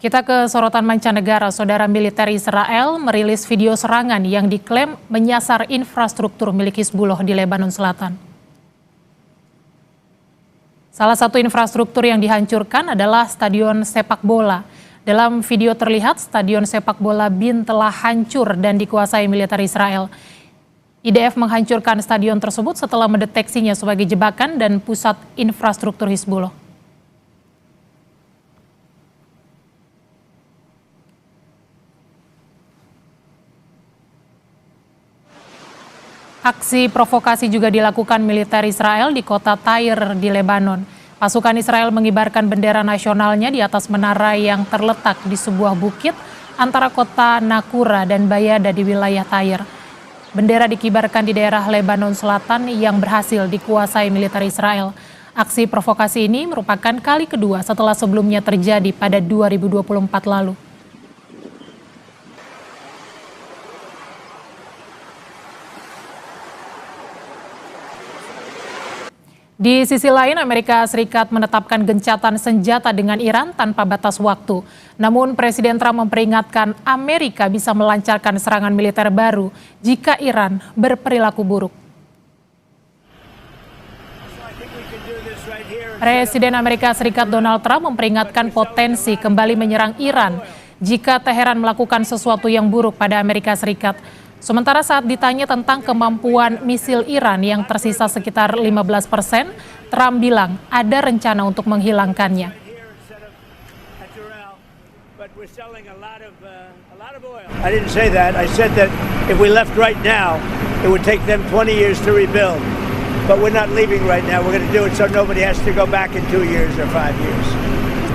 Kita ke sorotan mancanegara. Saudara, militer Israel merilis video serangan yang diklaim menyasar infrastruktur milik Hizbullah di Lebanon Selatan. Salah satu infrastruktur yang dihancurkan adalah stadion sepak bola. Dalam video terlihat stadion sepak bola Bin telah hancur dan dikuasai militer Israel. IDF menghancurkan stadion tersebut setelah mendeteksinya sebagai jebakan dan pusat infrastruktur Hizbullah. Aksi provokasi juga dilakukan militer Israel di kota Tyre di Lebanon. Pasukan Israel mengibarkan bendera nasionalnya di atas menara yang terletak di sebuah bukit antara kota Nakura dan Bayada di wilayah Tyre. Bendera dikibarkan di daerah Lebanon Selatan yang berhasil dikuasai militer Israel. Aksi provokasi ini merupakan kali kedua setelah sebelumnya terjadi pada 2024 lalu. Di sisi lain, Amerika Serikat menetapkan gencatan senjata dengan Iran tanpa batas waktu. Namun Presiden Trump memperingatkan Amerika bisa melancarkan serangan militer baru jika Iran berperilaku buruk. Presiden Amerika Serikat Donald Trump memperingatkan potensi kembali menyerang Iran jika Teheran melakukan sesuatu yang buruk pada Amerika Serikat. Sementara saat ditanya tentang kemampuan misil Iran yang tersisa sekitar 15%, Trump bilang ada rencana untuk menghilangkannya. I didn't say that. I said that if we left right now, it would take them 20 years to rebuild. But we're not leaving right now. We're going to do it so nobody has to go back in 2 years or 5 years.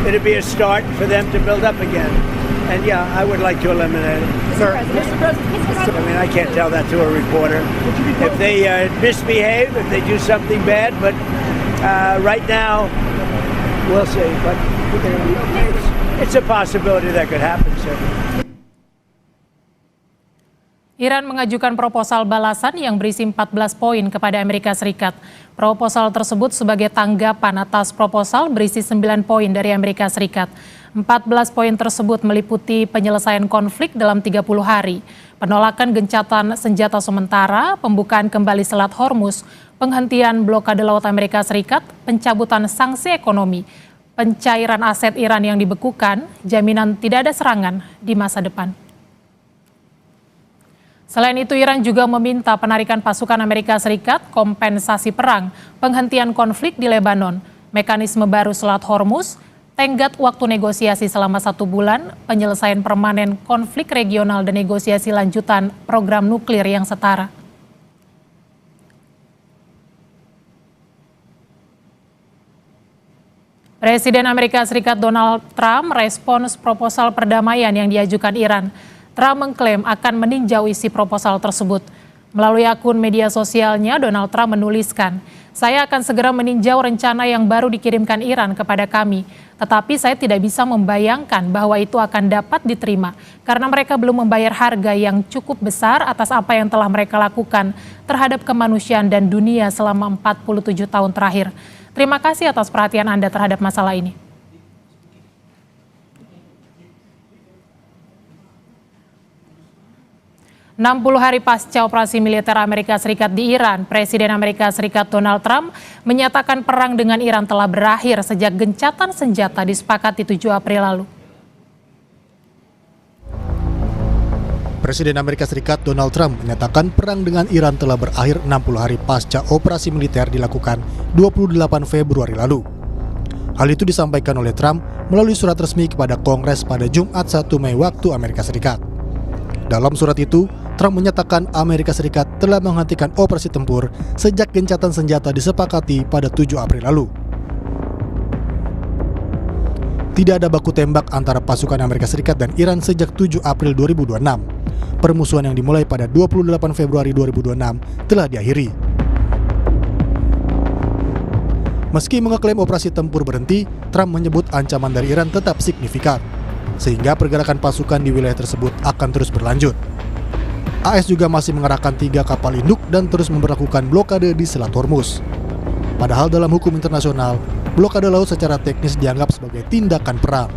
It'll be a start for them to build up again. And yeah, I would like to eliminate it. Mr. President. I mean, I can't tell that to a reporter. If they misbehave, if they do something bad, but right now, we'll see. But it's a possibility that could happen, sir. Iran mengajukan proposal balasan yang berisi 14 poin kepada Amerika Serikat. Proposal tersebut sebagai tanggapan atas proposal berisi 9 poin dari Amerika Serikat. 14 poin tersebut meliputi penyelesaian konflik dalam 30 hari, penolakan gencatan senjata sementara, pembukaan kembali Selat Hormuz, penghentian blokade laut Amerika Serikat, pencabutan sanksi ekonomi, pencairan aset Iran yang dibekukan, jaminan tidak ada serangan di masa depan. Selain itu, Iran juga meminta penarikan pasukan Amerika Serikat, kompensasi perang, penghentian konflik di Lebanon, mekanisme baru Selat Hormuz, tenggat waktu negosiasi selama 1 bulan, penyelesaian permanen konflik regional dan negosiasi lanjutan program nuklir yang setara. Presiden Amerika Serikat Donald Trump merespons proposal perdamaian yang diajukan Iran. Trump mengklaim akan meninjau isi proposal tersebut. Melalui akun media sosialnya, Donald Trump menuliskan, "Saya akan segera meninjau rencana yang baru dikirimkan Iran kepada kami. Tetapi saya tidak bisa membayangkan bahwa itu akan dapat diterima karena mereka belum membayar harga yang cukup besar atas apa yang telah mereka lakukan terhadap kemanusiaan dan dunia selama 47 tahun terakhir. Terima kasih atas perhatian Anda terhadap masalah ini." – 60 hari pasca operasi militer Amerika Serikat di Iran, Presiden Amerika Serikat Donald Trump menyatakan perang dengan Iran telah berakhir sejak gencatan senjata disepakati 7 April lalu. Presiden Amerika Serikat Donald Trump menyatakan perang dengan Iran telah berakhir 60 hari pasca operasi militer dilakukan 28 Februari lalu. Hal itu disampaikan oleh Trump melalui surat resmi kepada Kongres pada Jumat 1 Mei waktu Amerika Serikat. Dalam surat itu, Trump menyatakan Amerika Serikat telah menghentikan operasi tempur sejak gencatan senjata disepakati pada 7 April lalu. Tidak ada baku tembak antara pasukan Amerika Serikat dan Iran sejak 7 April 2026. Permusuhan yang dimulai pada 28 Februari 2026 telah diakhiri. Meski mengeklaim operasi tempur berhenti, Trump menyebut ancaman dari Iran tetap signifikan, sehingga pergerakan pasukan di wilayah tersebut akan terus berlanjut. AS juga masih mengerahkan 3 kapal induk dan terus memberlakukan blokade di Selat Hormuz. Padahal dalam hukum internasional, blokade laut secara teknis dianggap sebagai tindakan perang.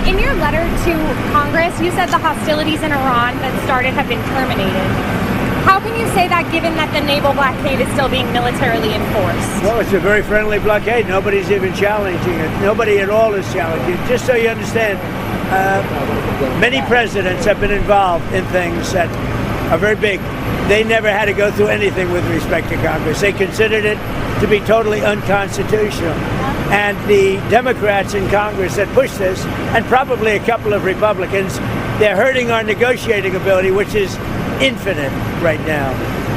In your letter to Congress, you said the hostilities in Iran that started have been terminated. How can you say that given that the naval blockade is still being militarily enforced? Well, it's a very friendly blockade. Nobody's even challenging it. Nobody at all is challenging it. Just so you understand, many presidents have been involved in things that are very big. They never had to go through anything with respect to Congress. They considered it to be totally unconstitutional. And the Democrats in Congress that push this, and probably a couple of Republicans, they're hurting our negotiating ability, which is infinite right now.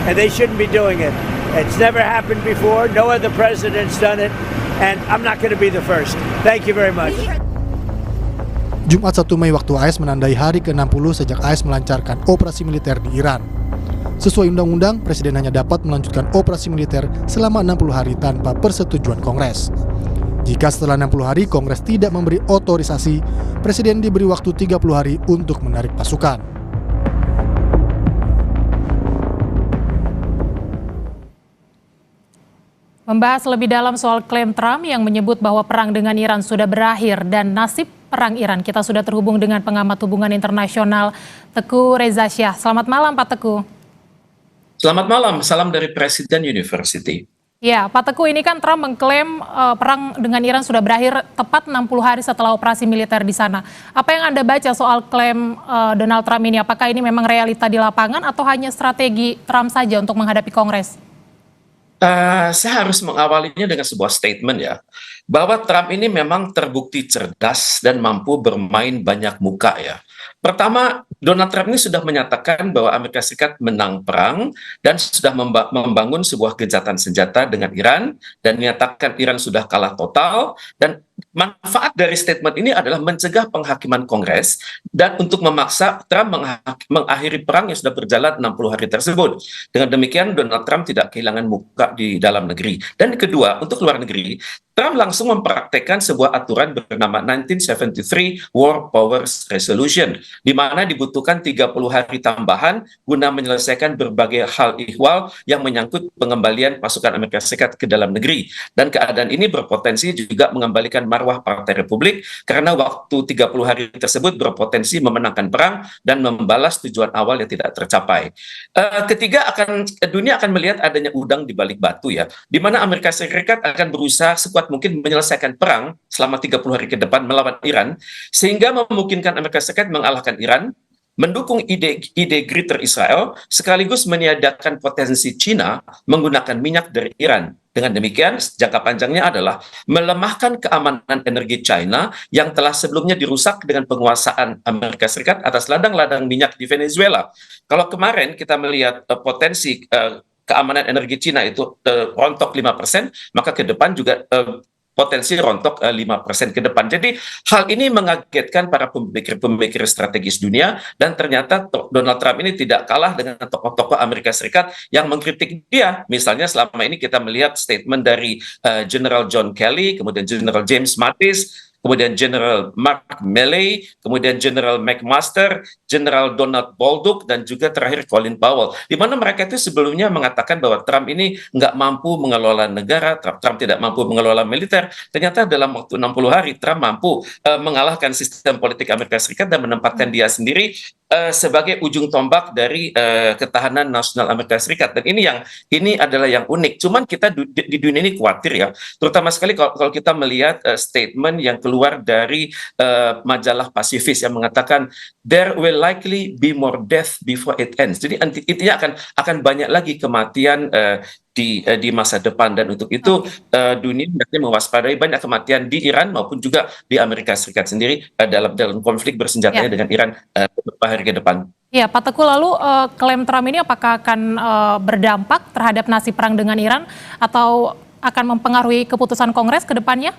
And they shouldn't be doing it. It's never happened before. No other president's done it. And I'm not going to be the first. Thank you very much. Jumat 1 Mei waktu AS menandai hari ke-60 sejak AS melancarkan operasi militer di Iran. Sesuai undang-undang, Presiden hanya dapat melanjutkan operasi militer selama 60 hari tanpa persetujuan Kongres. Jika setelah 60 hari Kongres tidak memberi otorisasi, Presiden diberi waktu 30 hari untuk menarik pasukan. Membahas lebih dalam soal klaim Trump yang menyebut bahwa perang dengan Iran sudah berakhir dan nasib perang Iran, kita sudah terhubung dengan pengamat hubungan internasional Teguh Reza Syah. Selamat malam Pak Teguh. Selamat malam, salam dari Presiden University. Ya, Pak Teguh, ini kan Trump mengklaim perang dengan Iran sudah berakhir tepat 60 hari setelah operasi militer di sana. Apa yang Anda baca soal klaim Donald Trump ini? Apakah ini memang realita di lapangan atau hanya strategi Trump saja untuk menghadapi Kongres? Saya harus mengawalinya dengan sebuah statement ya, bahwa Trump ini memang terbukti cerdas dan mampu bermain banyak muka ya. Pertama, Donald Trump ini sudah menyatakan bahwa Amerika Serikat menang perang dan sudah membangun sebuah gencatan senjata dengan Iran dan menyatakan Iran sudah kalah total, dan manfaat dari statement ini adalah mencegah penghakiman Kongres dan untuk memaksa Trump mengakhiri perang yang sudah berjalan 60 hari tersebut. Dengan demikian Donald Trump tidak kehilangan muka di dalam negeri. Dan kedua, untuk luar negeri, Trump langsung mempraktekkan sebuah aturan bernama 1973 War Powers Resolution, di mana dibutuhkan 30 hari tambahan guna menyelesaikan berbagai hal ihwal yang menyangkut pengembalian pasukan Amerika Serikat ke dalam negeri. Dan keadaan ini berpotensi juga mengembalikan marwah Partai Republik karena waktu 30 hari tersebut berpotensi memenangkan perang dan membalas tujuan awal yang tidak tercapai. Ketiga, dunia akan melihat adanya udang di balik batu ya, di mana Amerika Serikat akan berusaha sekuat mungkin menyelesaikan perang selama 30 hari ke depan melawan Iran, sehingga memungkinkan Amerika Serikat mengalahkan Iran, mendukung ide Greater Israel, sekaligus meniadakan potensi Cina menggunakan minyak dari Iran. Dengan demikian, jangka panjangnya adalah melemahkan keamanan energi China yang telah sebelumnya dirusak dengan penguasaan Amerika Serikat atas ladang-ladang minyak di Venezuela. Kalau kemarin kita melihat potensi keamanan energi Cina itu rontok 5%, maka ke depan juga potensi rontok 5% ke depan. Jadi hal ini mengagetkan para pemikir-pemikir strategis dunia, dan ternyata Donald Trump ini tidak kalah dengan tokoh-tokoh Amerika Serikat yang mengkritik dia. Misalnya selama ini kita melihat statement dari General John Kelly, kemudian General James Mattis, kemudian General Mark Milley, kemudian General McMaster, General Donald Bolduc, dan juga terakhir Colin Powell. Di mana mereka itu sebelumnya mengatakan bahwa Trump ini nggak mampu mengelola negara, Trump tidak mampu mengelola militer. Ternyata dalam waktu 60 hari Trump mampu mengalahkan sistem politik Amerika Serikat dan menempatkan dia sendiri sebagai ujung tombak dari ketahanan nasional Amerika Serikat. Dan ini adalah yang unik. Cuman kita di dunia ini khawatir ya, terutama sekali kalau kita melihat statement yang keluar dari majalah pasifis yang mengatakan there will likely be more death before it ends. Jadi intinya akan banyak lagi kematian di masa depan, dan untuk itu dunia mewaspadai banyak kematian di Iran maupun juga di Amerika Serikat sendiri dalam konflik bersenjatanya dengan Iran beberapa hari ke depan. Ya, Pak Teguh, lalu klaim Trump ini apakah akan berdampak terhadap nasib perang dengan Iran atau akan mempengaruhi keputusan Kongres ke depannya?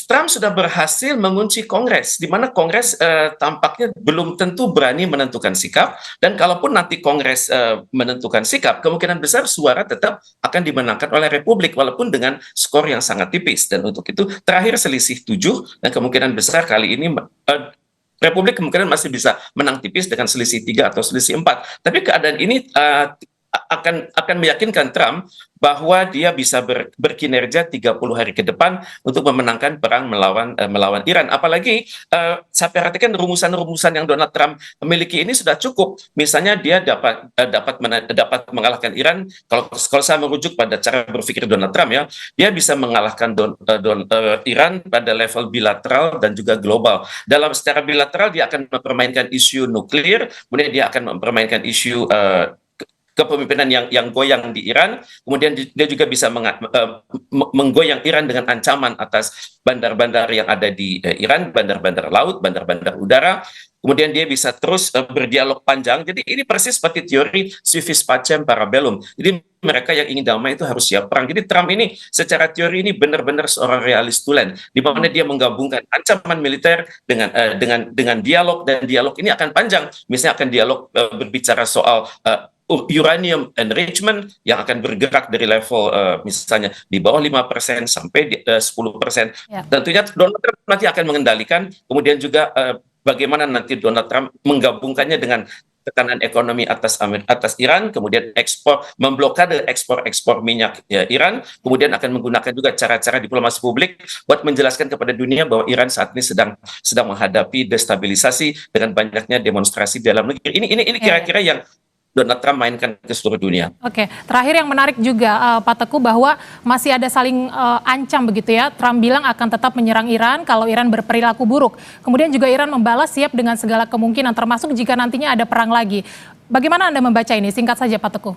Trump sudah berhasil mengunci Kongres, di mana Kongres tampaknya belum tentu berani menentukan sikap, dan kalaupun nanti Kongres menentukan sikap, kemungkinan besar suara tetap akan dimenangkan oleh Republik, walaupun dengan skor yang sangat tipis. Dan untuk itu terakhir selisih 7, dan kemungkinan besar kali ini Republik kemungkinan masih bisa menang tipis dengan selisih 3 atau selisih 4. Tapi keadaan ini akan meyakinkan Trump bahwa dia bisa berkinerja 30 hari ke depan untuk memenangkan perang melawan Iran. Apalagi saya perhatikan rumusan-rumusan yang Donald Trump miliki ini sudah cukup. Misalnya dia dapat mengalahkan Iran. Kalau saya merujuk pada cara berpikir Donald Trump ya, dia bisa mengalahkan Iran pada level bilateral dan juga global. Secara bilateral dia akan mempermainkan isu nuklir, kemudian dia akan mempermainkan isu kepemimpinan yang goyang di Iran, kemudian dia juga bisa menggoyang Iran dengan ancaman atas bandar-bandar yang ada di Iran, bandar-bandar laut, bandar-bandar udara. Kemudian dia bisa terus berdialog panjang. Jadi ini persis seperti teori civis pacem parabellum. Jadi mereka yang ingin damai itu harus siap perang. Jadi Trump ini secara teori ini benar-benar seorang realis tulen, di mana dia menggabungkan ancaman militer dengan dialog, dan dialog ini akan panjang. Misalnya akan dialog berbicara soal uranium enrichment yang akan bergerak dari level misalnya di bawah 5% sampai 10%. Ya. Tentunya Donald Trump nanti akan mengendalikan, kemudian juga bagaimana nanti Donald Trump menggabungkannya dengan tekanan ekonomi atas Iran, kemudian memblokade ekspor minyak Iran, kemudian akan menggunakan juga cara-cara diplomasi publik buat menjelaskan kepada dunia bahwa Iran saat ini sedang menghadapi destabilisasi dengan banyaknya demonstrasi di dalam negeri. Ini kira-kira yang Donald Trump mainkan ke seluruh dunia. Oke, terakhir yang menarik juga Pak Teguh bahwa masih ada saling ancam begitu ya. Trump bilang akan tetap menyerang Iran kalau Iran berperilaku buruk. Kemudian juga Iran membalas siap dengan segala kemungkinan termasuk jika nantinya ada perang lagi. Bagaimana Anda membaca ini? Singkat saja Pak Teguh.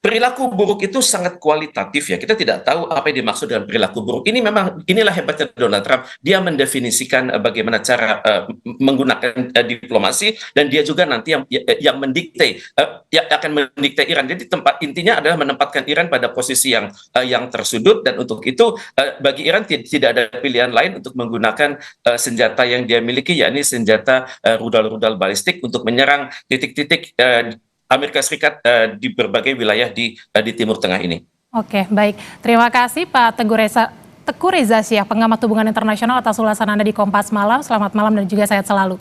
Perilaku buruk itu sangat kualitatif ya. Kita tidak tahu apa yang dimaksud dengan perilaku buruk. Inilah hebatnya Donald Trump. Dia mendefinisikan bagaimana cara menggunakan diplomasi, dan dia juga nanti yang mendikte, yang akan mendikte Iran. Jadi intinya adalah menempatkan Iran pada posisi yang tersudut, dan untuk itu bagi Iran tidak ada pilihan lain untuk menggunakan senjata yang dia miliki, yakni senjata rudal-rudal balistik untuk menyerang titik-titik Amerika Serikat di berbagai wilayah di Timur Tengah ini. Oke, baik. Terima kasih Pak Teguh Reza Syah, pengamat hubungan internasional atas ulasan Anda di Kompas Malam. Selamat malam dan juga sehat selalu.